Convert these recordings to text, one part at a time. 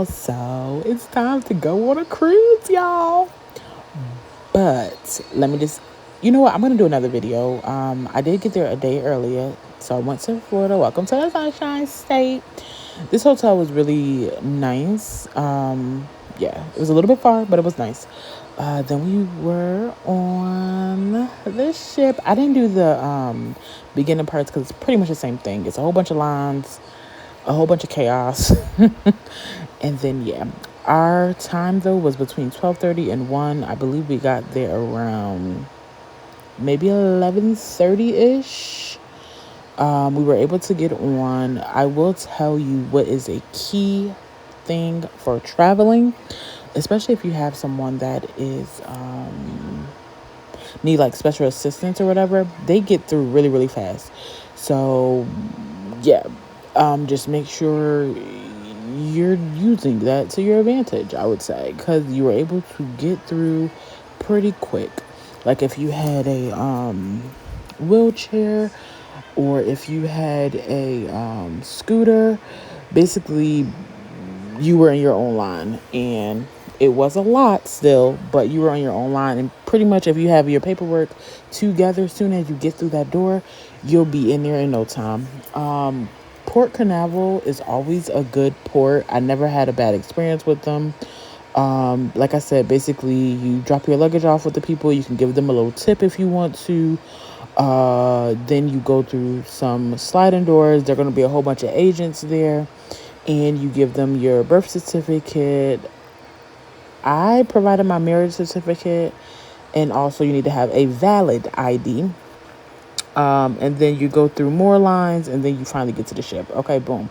y'all. So it's time to go on a cruise, y'all. But let me just, you know what? I'm gonna do another video. I did get there a day earlier, so I went to Florida. Welcome to the Sunshine State. This hotel was really nice. Yeah, it was a little bit far, but it was nice. Then we were on the ship. I didn't do the beginning parts because it's pretty much the same thing. It's a whole bunch of lines, a whole bunch of chaos. And then, yeah, our time, though, was between 12:30 and 1. I believe we got there around maybe 11:30-ish. We were able to get on. I will tell you what is a key thing for traveling, especially if you have someone that is need like special assistance or whatever. They get through really, really fast. So yeah, just make sure you're using that to your advantage, I would say, because you were able to get through pretty quick. Like if you had a wheelchair, or if you had a scooter, basically you were in your own line, and it was a lot still, but you were on your own line. And pretty much if you have your paperwork together, as soon as you get through that door, you'll be in there in no time. Port Carnival is always a good port. I never had a bad experience with them. Like I said, basically you drop your luggage off with the people. You can give them a little tip if you want to. Then you go through some sliding doors. There are going to be a whole bunch of agents there, and you give them your birth certificate. I provided my marriage certificate, and also you need to have a valid ID. And then you go through more lines, and then you finally get to the ship. Okay, boom.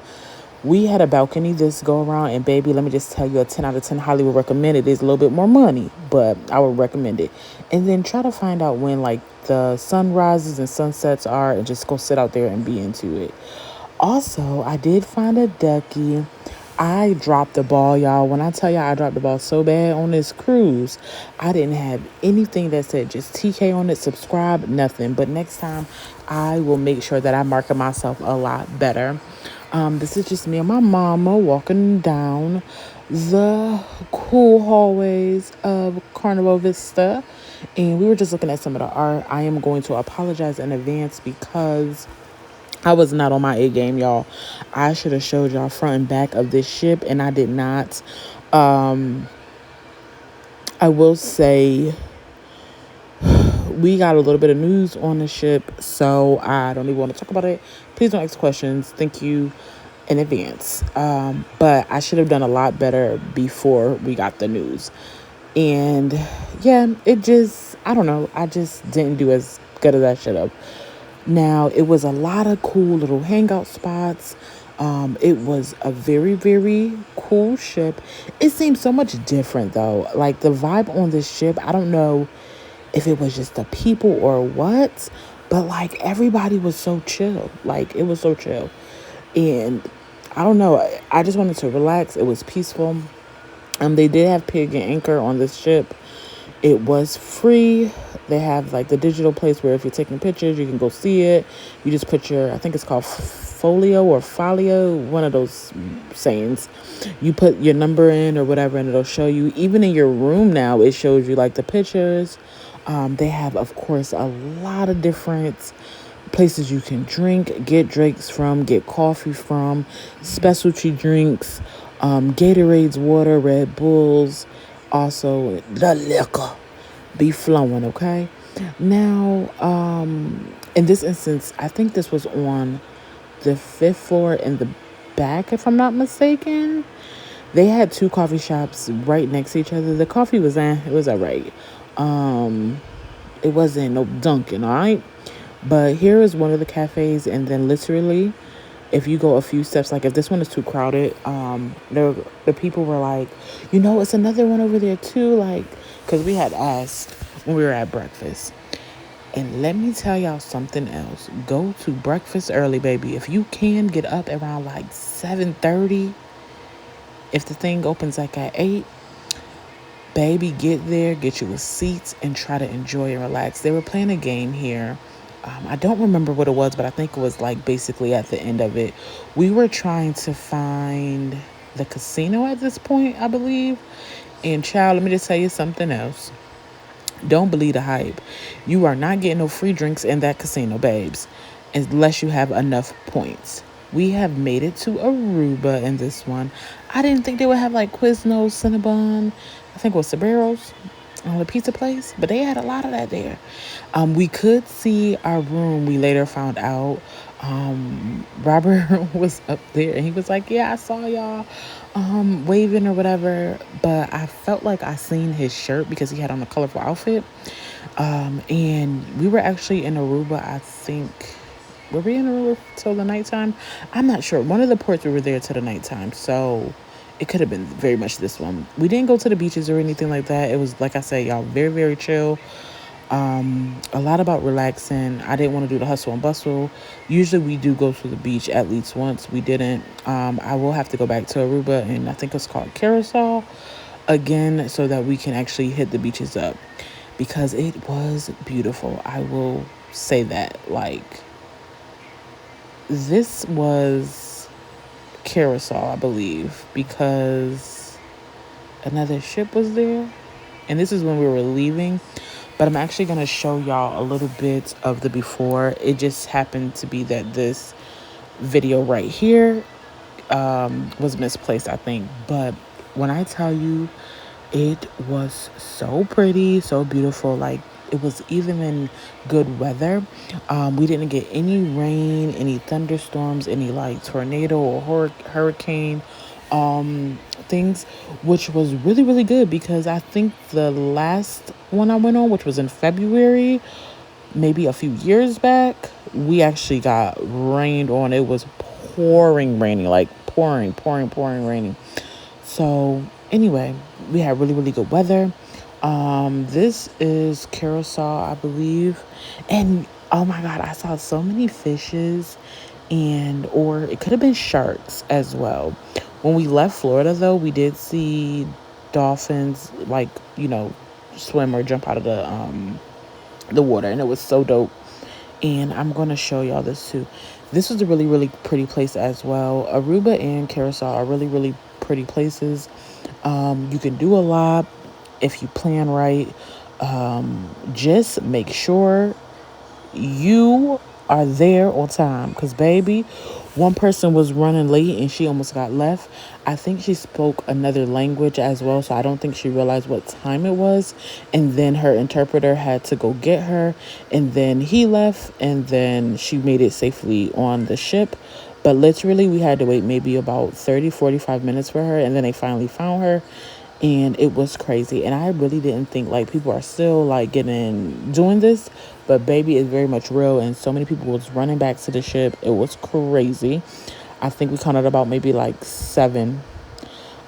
We had a balcony this go around, and baby, let me just tell you, a 10 out of 10 highly would recommend it. It's a little bit more money, but I would recommend it. And then try to find out when like the sunrises and sunsets are, and just go sit out there and be into it. Also, I did find a ducky. I dropped the ball, y'all. When I tell y'all I dropped the ball so bad on this cruise, I didn't have anything that said just TK on it, subscribe, nothing. But next time, I will make sure that I market myself a lot better. This is just me and my mama walking down the cool hallways of Carnival Vista. And we were just looking at some of the art. I am going to apologize in advance because I was not on my A game, y'all. I should have showed y'all front and back of this ship, and I did not. I will say we got a little bit of news on the ship, so I don't even want to talk about it. Please don't ask questions. Thank you in advance. But I should have done a lot better before we got the news. And yeah, I don't know. I just didn't do as good as I should have. Now, it was a lot of cool little hangout spots. It was a very, very cool ship. It seemed so much different, though. Like, the vibe on this ship, I don't know if it was just the people or what, but, like, everybody was so chill. Like, it was so chill. And I don't know. I just wanted to relax. It was peaceful. They did have Pig and Anchor on this ship. It was free. They have like the digital place where if you're taking pictures, you can go see it. You just put I think it's called folio or folio, one of those sayings. You put your number in or whatever, and it'll show you. Even in your room now, it shows you like the pictures. They have, of course, a lot of different places you can drink, get drinks from, get coffee from, specialty drinks, Gatorades, water, Red Bulls. Also, the liquor be flowing, okay? Now, in this instance, I think this was on the 5th floor in the back, if I'm not mistaken. They had 2 coffee shops right next to each other. The coffee was it was all right. It wasn't no Dunkin', all right? But here is one of the cafes, and then literally, if you go a few steps, like if this one is too crowded, the people were like, it's another one over there too, like, because we had asked when we were at breakfast. And let me tell y'all something else. Go to breakfast early, baby. If you can get up around like 7:30, if the thing opens like at 8, baby, get there, get you a seat, and try to enjoy and relax. They were playing a game here. I don't remember what it was, but I think it was like basically at the end of it. We were trying to find the casino at this point, I believe. And child, let me just tell you something else. Don't believe the hype. You are not getting no free drinks in that casino, babes, unless you have enough points. We have made it to Aruba in this one. I didn't think they would have like Quiznos, Cinnabon, I think it was Saberos, the pizza place, but they had a lot of that there. We could see our room. We later found out Robert was up there and he was like, yeah, I saw y'all waving or whatever, but I felt like I seen his shirt because he had on a colorful outfit. And we were actually in Aruba, I think. Were we in Aruba till the nighttime? I'm not sure. One of the ports we were there till the nighttime, so it could have been very much this one. We didn't go to the beaches or anything like that. It was, like I said, y'all, very, very chill. A lot about relaxing. I didn't want to do the hustle and bustle. Usually we do go to the beach at least once. We didn't. I will have to go back to Aruba, and I think it's called Carousel again, so that we can actually hit the beaches up, because it was beautiful. I will say that. Like, this was Carousel, I believe, because another ship was there, and this is when we were leaving. But I'm actually going to show y'all a little bit of the before. It just happened to be that this video right here was misplaced, I think. But when I tell you, it was so pretty, so beautiful. Like, it was even in good weather. We didn't get any rain, any thunderstorms, any like tornado or hurricane things, which was really, really good, because I think the last one I went on, which was in February, maybe a few years back, we actually got rained on. It was raining, like pouring raining. So anyway, we had really, really good weather. This is Carousel, I believe. And oh my God, I saw so many fishes, or it could have been sharks as well. When we left Florida, though, we did see dolphins, like, swim or jump out of the water, and it was so dope. And I'm going to show y'all this too. This was a really, really pretty place as well. Aruba and Carousel are really, really pretty places. You can do a lot if you plan right. Just make sure you are there on time, because baby, one person was running late and she almost got left. I think she spoke another language as well, so I don't think she realized what time it was, and then her interpreter had to go get her, and then he left, and then she made it safely on the ship. But literally we had to wait maybe about 30-45 minutes for her, and then they finally found her. And it was crazy. And I really didn't think like people are still like doing this, but baby, it's very much real. And so many people was running back to the ship. It was crazy. I think we counted about maybe like 7.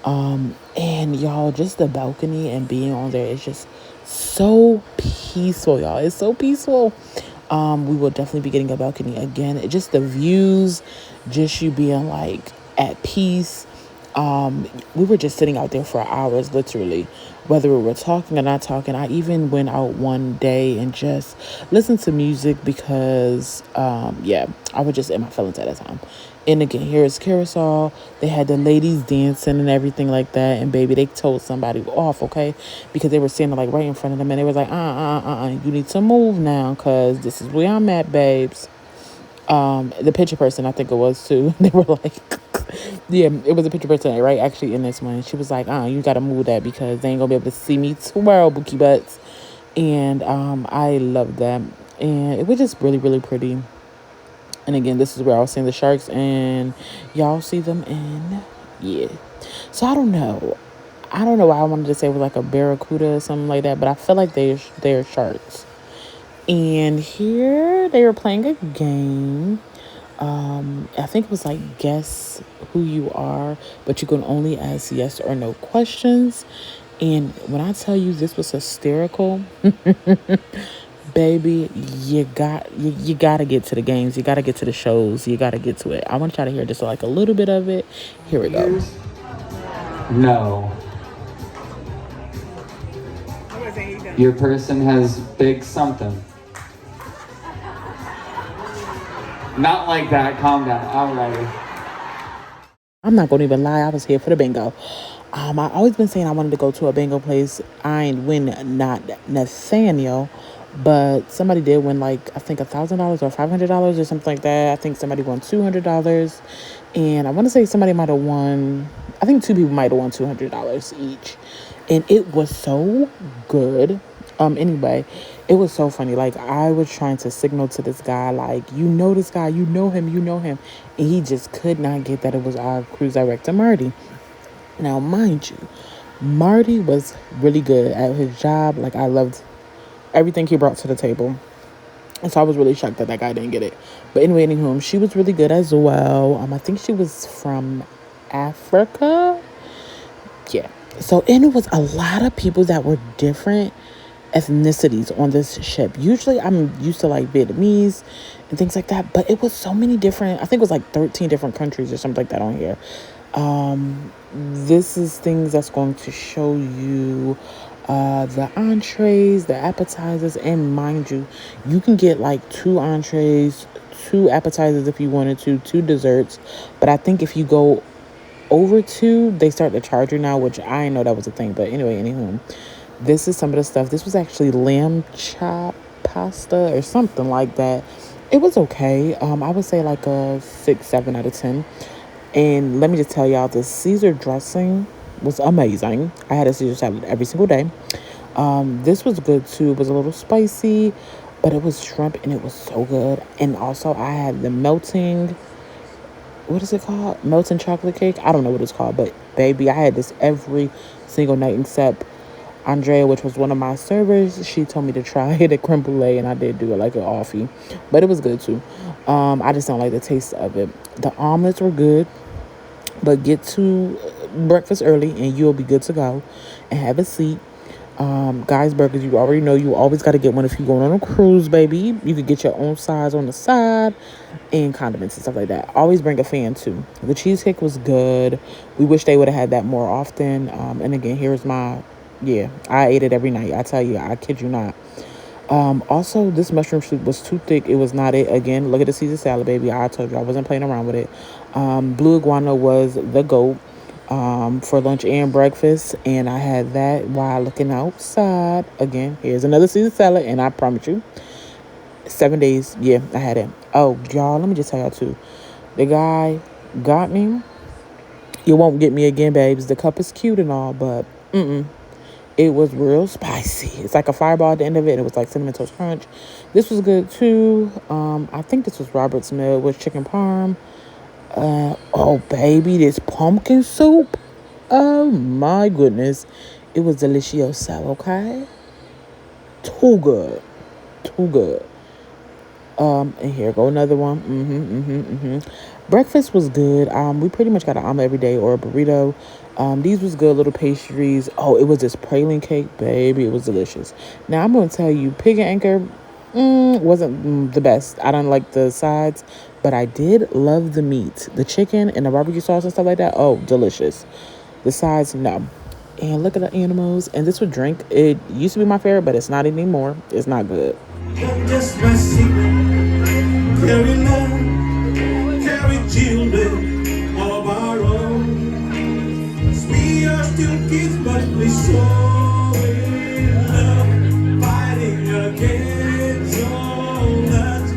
And y'all, just the balcony and being on there is just so peaceful, y'all. It's so peaceful. We will definitely be getting a balcony again. Just the views, just you being like at peace. We were just sitting out there for hours, literally, whether we were talking or not talking. I even went out one day and just listened to music because, I was just in my feelings at that time. And again, here is Carousel. They had the ladies dancing and everything like that. And baby, they told somebody off, okay? Because they were standing like right in front of them. And they was like, you need to move now, because this is where I'm at, babes. The picture person, I think it was too. They were like, yeah, it was a picture person, right? Actually, in this one, she was like, you gotta move that because they ain't gonna be able to see me twirl bookie butts. And I loved that, and it was just really, really pretty. And again, this is where I was seeing the sharks, and y'all see them yeah. So I don't know why I wanted to say it was like a barracuda or something like that, but I feel like they're sharks. And here they were playing a game. I think it was like guess who you are, but you can only ask yes or no questions. And when I tell you this was hysterical, baby, you gotta get to the games, you gotta get to the shows, you gotta get to it. I want y'all to hear just like a little bit of it. Here we go. No. Your person has big something. Not like that. Calm down. All right. I'm not gonna even lie, I was here for the bingo. I always been saying I wanted to go to a bingo place. I ain't win not Nathaniel, but somebody did win like I think $1,000 or $500 or something like that. I think somebody won $200, and I want to say somebody might have won. I think two people might have won $200 each, and it was so good. Anyway, it was so funny. Like I was trying to signal to this guy, like, you know this guy, you know him, and he just could not get that it was our cruise director Marty. Now, mind you, Marty was really good at his job. Like, I loved everything he brought to the table. And so I was really shocked that that guy didn't get it. But anyway, anywho, she was really good as well. I think she was from Africa. Yeah. So, and it was a lot of people that were different ethnicities on this ship. Usually I'm used to like Vietnamese and things like that, but it was so many different, I think it was like 13 different countries or something like that on here. This is things that's going to show you the entrees, the appetizers, and mind you, you can get like 2 entrees, 2 appetizers if you wanted to, 2 desserts. But I think if you go over 2, they start to charge you now, which I didn't know that was a thing. But anyway, anywho, this is some of the stuff. This was actually lamb chop pasta or something like that. It was okay. I would say like a 6, 7 out of 10. And let me just tell y'all, the Caesar dressing was amazing. I had a Caesar salad every single day. This was good too. It was a little spicy, but it was shrimp and it was so good. And also I had the melting, what is it called? Melting chocolate cake. I don't know what it's called, but baby, I had this every single night except Andrea, which was one of my servers. She told me to try it at creme brulee, and I did do it like an offie, but it was good too. I just don't like the taste of it. The omelets were good, but get to breakfast early and you'll be good to go and have a seat. Guys burgers, you already know you always got to get one if you're going on a cruise, baby. You could get your own size on the side and condiments and stuff like that. Always bring a fan too. The cheesecake was good. We wish they would have had that more often. And again, here's my, yeah, I ate it every night. I tell you, I kid you not. Also, this mushroom soup was too thick. It was not it. Again, look at the Caesar salad, baby. I told you I wasn't playing around with it. Blue iguana was the GOAT for lunch and breakfast. And I had that while looking outside. Again, here's another Caesar salad. And I promise you, 7 days, yeah, I had it. Oh, y'all, let me just tell y'all too. The guy got me. You won't get me again, babes. The cup is cute and all, but it was real spicy. It's like a fireball at the end of it. It was like Cinnamon Toast Crunch. This was good too. I think this was Robert's meal with chicken parm. Oh, baby, this pumpkin soup. Oh, my goodness. It was delicioso, okay? Too good. Too good. And here go another one. Breakfast was good. We pretty much got an omelet every day or a burrito. These was good little pastries. Oh, it was this praline cake, baby. It was delicious. Now, I'm going to tell you, Pig and Anchor wasn't the best. I don't like the sides, but I did love the meat. The chicken and the barbecue sauce and stuff like that. Oh, delicious. The sides, no. And look at the animals. And this would drink. It used to be my favorite, but it's not anymore. It's not good. Just my secret, carry love, carry children of our own. 'Cause we are still kids, but we so in love, fighting against all odds.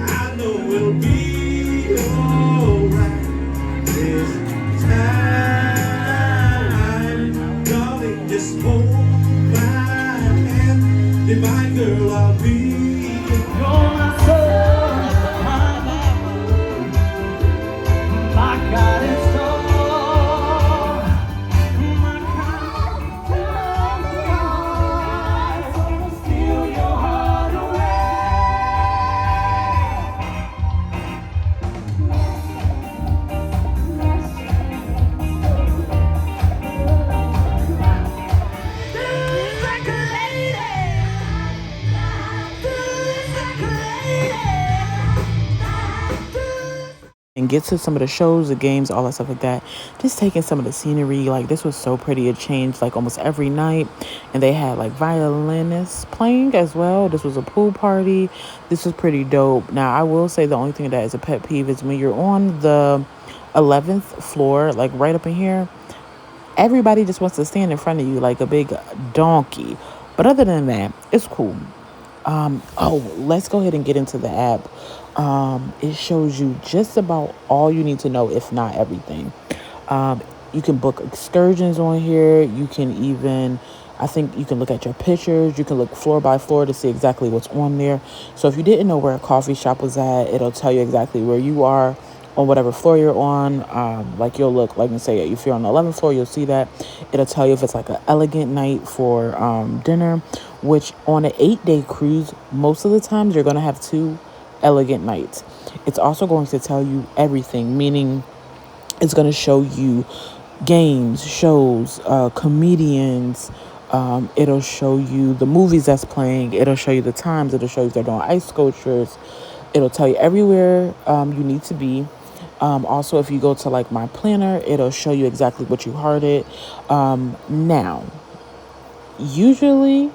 I know we'll be alright this time. Darling, just hold my hand, be my girl, I'll be. And get to some of the shows, the games, all that stuff like that. Just taking some of the scenery. Like, this was so pretty. It changed like almost every night. And they had like violinists playing as well. This was a pool party. This was pretty dope. Now, I will say the only thing that is a pet peeve is when you're on the 11th floor, like right up in here, everybody just wants to stand in front of you like a big donkey. But other than that, it's cool. Oh, let's go ahead and get into the app. It shows you just about all you need to know, if not everything. You can book excursions on here. You can even, I think you can look at your pictures. You can look floor by floor to see exactly what's on there. So if you didn't know where a coffee shop was at, it'll tell you exactly where you are on whatever floor you're on. Like you'll look, like, and say if you're on the 11th floor, you'll see that. It'll tell you if it's like an elegant night for dinner, which on an 8-day cruise, most of the times you're going to have 2 elegant nights. It's also going to tell you everything, meaning it's going to show you games, shows, comedians. It'll show you the movies that's playing. It'll show you the times. It'll show you if they're doing ice sculptures. It'll tell you everywhere you need to be. Also, if you go to like my planner, it'll show you exactly what you hearted. Now, usually,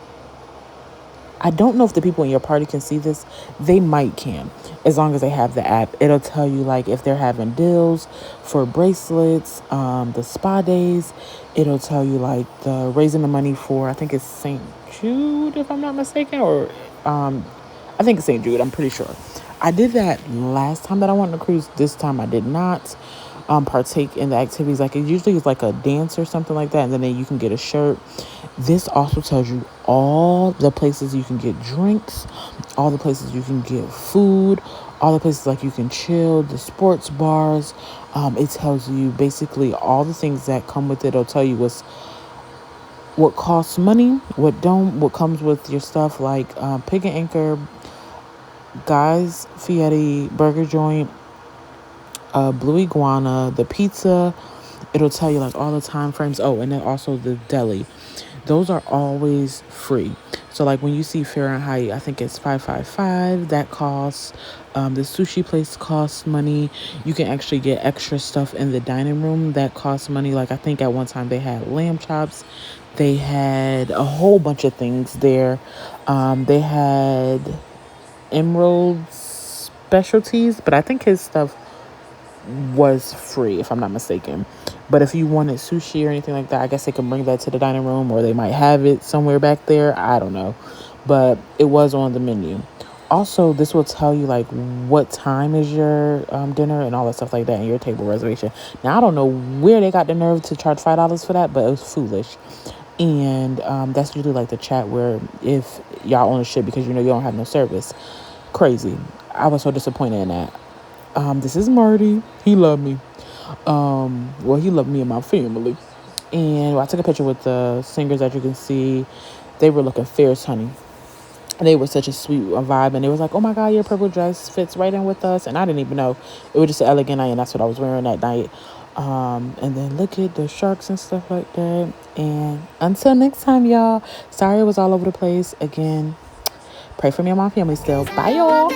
I don't know if the people in your party can see this. They might can, as long as they have the app. It'll tell you like if they're having deals for bracelets, the spa days. It'll tell you like the raising the money for, I think it's St. Jude, if I'm not mistaken, or I think it's St. Jude. I'm pretty sure. I did that last time that I went on a cruise. This time I did not partake in the activities. Like it usually is like a dance or something like that, and then you can get a shirt. This also tells you all the places you can get drinks, all the places you can get food, all the places like you can chill, the sports bars. It tells you basically all the things that come with it. It'll tell you what costs money, what don't, what comes with your stuff, like Pig and Anchor, Guy's Fieri Burger Joint, Blue Iguana, the pizza. It'll tell you like all the time frames. Oh, and then also the deli. Those are always free. So like when you see Fahrenheit, I think it's 555. That costs. The sushi place costs money. You can actually get extra stuff in the dining room that costs money. Like I think at one time they had lamb chops. They had a whole bunch of things there. They had Emerald specialties, but I think his stuff was free, if I'm not mistaken. But if you wanted sushi or anything like that, I guess they can bring that to the dining room, or they might have it somewhere back there. I don't know. But it was on the menu. Also, this will tell you like what time is your dinner and all that stuff like that, and your table reservation. Now, I don't know where they got the nerve to charge $5 for that, but it was foolish. And that's usually like the chat where if y'all on a ship because you don't have no service. Crazy. I was so disappointed in that. This is Marty. He loved me. Well, he loved me and my family. And I took a picture with the singers that you can see. They were looking fierce, honey. They were such a sweet vibe. And they was like, oh my God, your purple dress fits right in with us. And I didn't even know. It was just an elegant night, and that's what I was wearing that night. And then look at the sharks and stuff like that. And until next time, y'all. Sorry it was all over the place. Again, pray for me and my family still. Bye, y'all.